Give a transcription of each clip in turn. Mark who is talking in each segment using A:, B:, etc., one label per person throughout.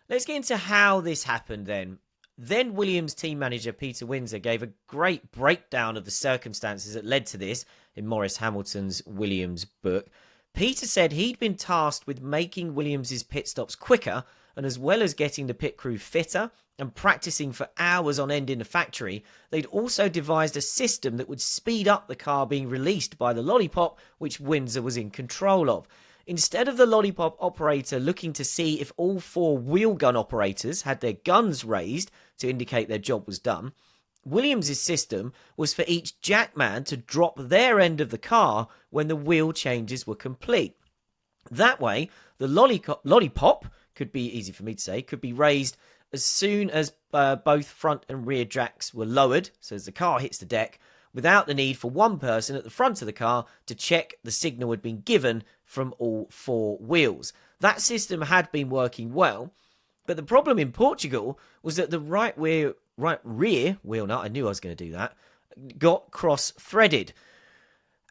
A: Let's get into how this happened then. Then Williams team manager Peter Windsor gave a great breakdown of the circumstances that led to this in Maurice Hamilton's Williams book. Peter said he'd been tasked with making Williams's pit stops quicker, and as well as getting the pit crew fitter and practicing for hours on end in the factory, they'd also devised a system that would speed up the car being released by the lollipop, which Windsor was in control of. Instead of the lollipop operator looking to see if all four wheel gun operators had their guns raised to indicate their job was done, Williams' system was for each jackman to drop their end of the car when the wheel changes were complete. That way, the lollipop, could be easy for me to say, could be raised as soon as both front and rear jacks were lowered, so as the car hits the deck, without the need for one person at the front of the car to check the signal had been given from all four wheels. That system had been working well, but the problem in Portugal was that the right rear wheel nut, I knew I was going to do that, got cross-threaded.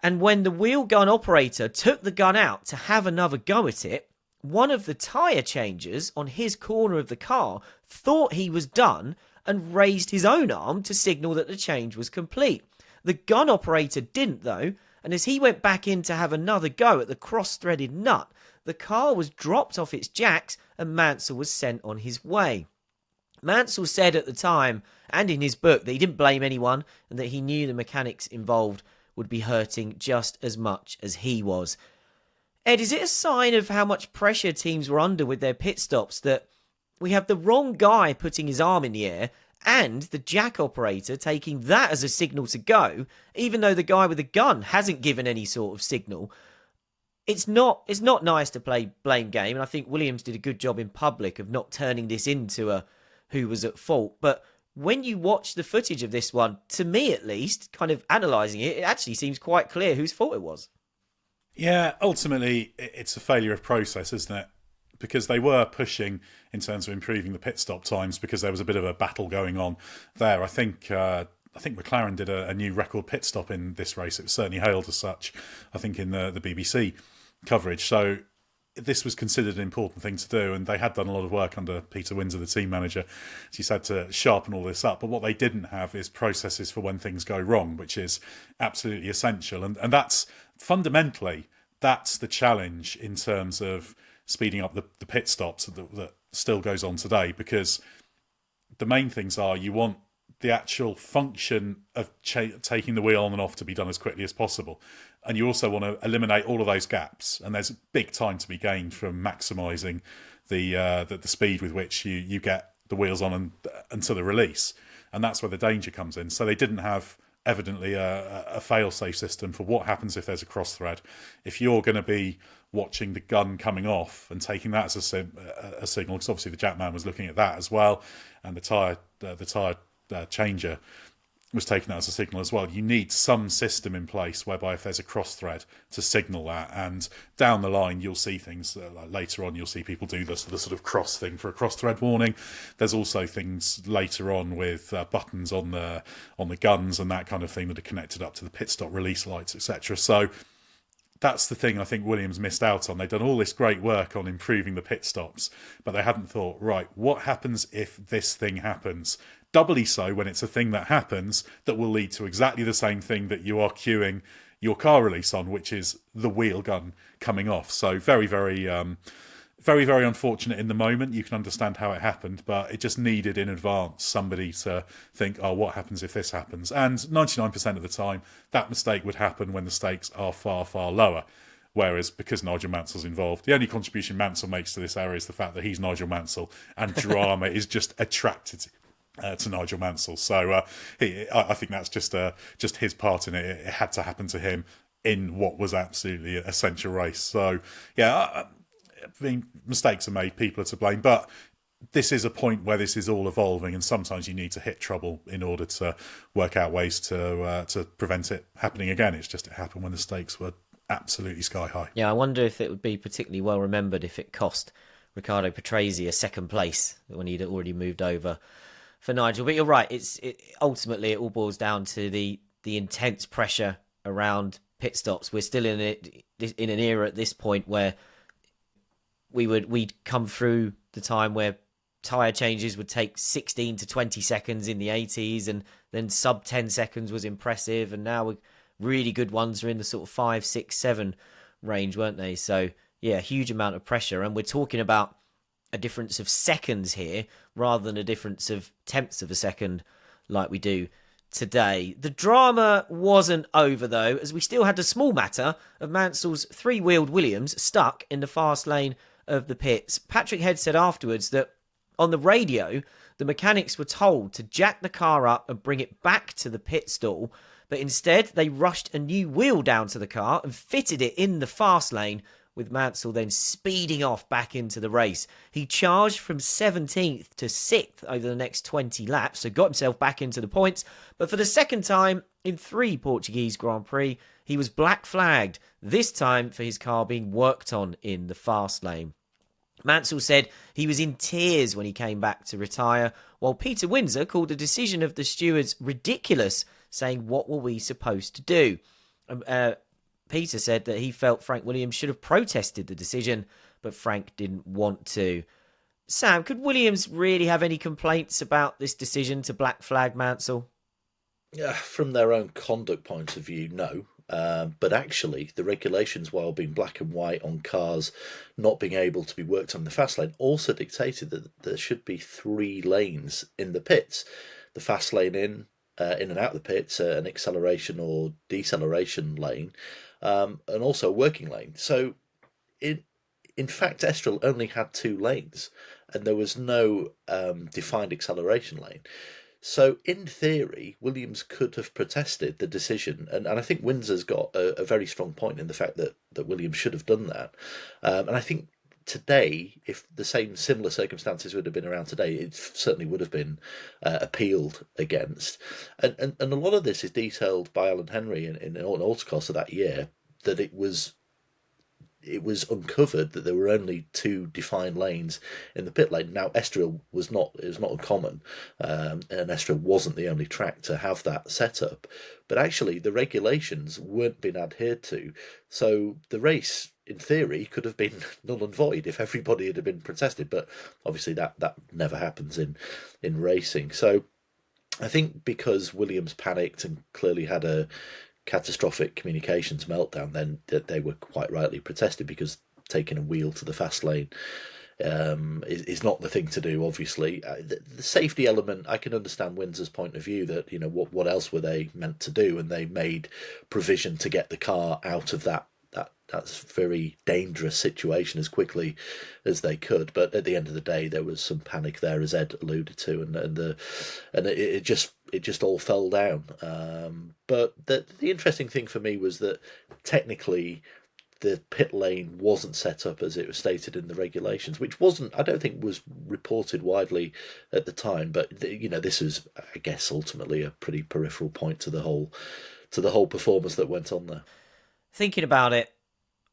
A: And when the wheel gun operator took the gun out to have another go at it, one of the tyre changers on his corner of the car thought he was done and raised his own arm to signal that the change was complete. The gun operator didn't though, and as he went back in to have another go at the cross-threaded nut, the car was dropped off its jacks and Mansell was sent on his way. Mansell said at the time, and in his book, that he didn't blame anyone and that he knew the mechanics involved would be hurting just as much as he was. Ed, is it a sign of how much pressure teams were under with their pit stops that we have the wrong guy putting his arm in the air and the jack operator taking that as a signal to go, even though the guy with the gun hasn't given any sort of signal? It's not nice to play blame game, and I think Williams did a good job in public of not turning this into a who was at fault. But when you watch the footage of this one, to me at least, kind of analysing it, it actually seems quite clear whose fault it was.
B: Yeah, ultimately, it's a failure of process, isn't it? Because they were pushing in terms of improving the pit stop times because there was a bit of a battle going on there. I think McLaren did a new record pit stop in this race. It was certainly hailed as such, I think, in the BBC coverage. So this was considered an important thing to do, and they had done a lot of work under Peter Windsor, the team manager, as you said, to sharpen all this up. But what they didn't have is processes for when things go wrong, which is absolutely essential. And that's fundamentally, that's the challenge in terms of speeding up the pit stops that still goes on today, because the main things are you want the actual function of taking the wheel on and off to be done as quickly as possible. And you also want to eliminate all of those gaps. And there's big time to be gained from maximising the speed with which you get the wheels on until the release. And that's where the danger comes in. So they didn't have, evidently, a fail-safe system for what happens if there's a cross-thread. If you're going to be watching the gun coming off and taking that as a signal, because obviously the jackman was looking at that as well, and the tyre changer was taking that as a signal as well. You need some system in place whereby if there's a cross thread to signal that, and down the line you'll see things like later on you'll see people do the sort of cross thing for a cross thread warning. There's also things later on with buttons on the guns and that kind of thing that are connected up to the pit stop release lights, etc. So that's the thing I think Williams missed out on. They've done all this great work on improving the pit stops, but they hadn't thought, right, what happens if this thing happens? Doubly so when it's a thing that happens that will lead to exactly the same thing that you are queuing your car release on, which is the wheel gun coming off. So very, very unfortunate in the moment. You can understand how it happened, but it just needed in advance somebody to think, oh, what happens if this happens? And 99% of the time, that mistake would happen when the stakes are far, far lower. Whereas because Nigel Mansell's involved, the only contribution Mansell makes to this area is the fact that he's Nigel Mansell, and drama is just attracted to Nigel Mansell. So I think that's just his part in it. It had to happen to him in what was absolutely an essential race. So yeah, I mean, mistakes are made, people are to blame, but this is a point where this is all evolving, and sometimes you need to hit trouble in order to work out ways to prevent it happening again. It's just it happened when the stakes were absolutely sky high.
A: Yeah, I wonder if it would be particularly well remembered if it cost Riccardo Patrese a second place when he'd already moved over for Nigel. But you're right, ultimately it all boils down to the intense pressure around pit stops. We're still in an era at this point where we'd come through the time where tyre changes would take 16 to 20 seconds in the 80s, and then sub 10 seconds was impressive, and now really good ones are in the sort of 5, 6, 7 range, weren't they? So yeah, huge amount of pressure, and we're talking about a difference of seconds here rather than a difference of tenths of a second like we do today. The drama wasn't over though, as we still had the small matter of Mansell's three-wheeled Williams stuck in the fast lane of the pits. Patrick Head said afterwards that on the radio, the mechanics were told to jack the car up and bring it back to the pit stall, but instead they rushed a new wheel down to the car and fitted it in the fast lane, with Mansell then speeding off back into the race. He charged from 17th to 6th over the next 20 laps, so got himself back into the points. But for the second time in 3 Portuguese Grand Prix, he was black flagged, this time for his car being worked on in the fast lane. Mansell said he was in tears when he came back to retire, while Peter Windsor called the decision of the stewards ridiculous, saying, "What were we supposed to do?" Peter said that he felt Frank Williams should have protested the decision, but Frank didn't want to. Sam, could Williams really have any complaints about this decision to black flag Mansell?
C: From their own conduct point of view, no. But actually, the regulations, while being black and white on cars not being able to be worked on the fast lane, also dictated that there should be 3 lanes in the pits. The fast lane in and out of the pits, an acceleration or deceleration lane, and also a working lane. So, in fact, Estoril only had 2 lanes, and there was no defined acceleration lane. So, in theory, Williams could have protested the decision, and I think Windsor's got a very strong point in the fact that Williams should have done that. And I think today, if the similar circumstances would have been around today, it certainly would have been appealed against. And a lot of this is detailed by Alan Henry in an autocross of that year, that it was uncovered that there were only 2 defined lanes in the pit lane. Now, Estoril was not uncommon, and Estoril wasn't the only track to have that setup. But actually, the regulations weren't being adhered to. So the race, in theory, could have been null and void if everybody had been protested. But obviously, that never happens in racing. So I think because Williams panicked and clearly had a catastrophic communications meltdown, then that they were quite rightly protested, because taking a wheel to the fast lane is not the thing to do. Obviously, the safety element, I can understand Windsor's point of view that, you know, what else were they meant to do, and they made provision to get the car out of that's very dangerous situation as quickly as they could. But at the end of the day, there was some panic there, as Ed alluded to, and it just all fell down. But the interesting thing for me was that technically the pit lane wasn't set up as it was stated in the regulations, which I don't think was reported widely at the time. But this is, I guess, ultimately a pretty peripheral point to the whole performance that went on there.
A: Thinking about it,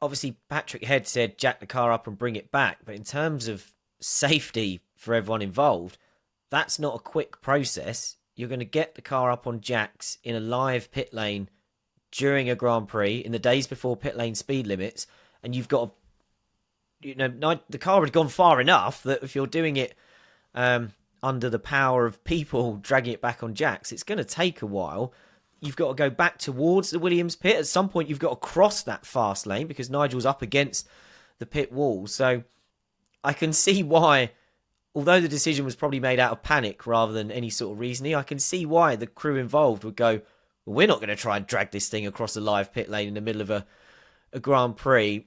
A: obviously Patrick Head said jack the car up and bring it back, but in terms of safety for everyone involved, that's not a quick process. You're going to get the car up on jacks in a live pit lane during a Grand Prix in the days before pit lane speed limits, and you've got the car had gone far enough that if you're doing it under the power of people dragging it back on jacks, it's going to take a while. You've got to go back towards the Williams pit. At some point, you've got to cross that fast lane because Nigel's up against the pit wall. So I can see why, although the decision was probably made out of panic rather than any sort of reasoning, I can see why the crew involved would go, well, we're not going to try and drag this thing across a live pit lane in the middle of a Grand Prix.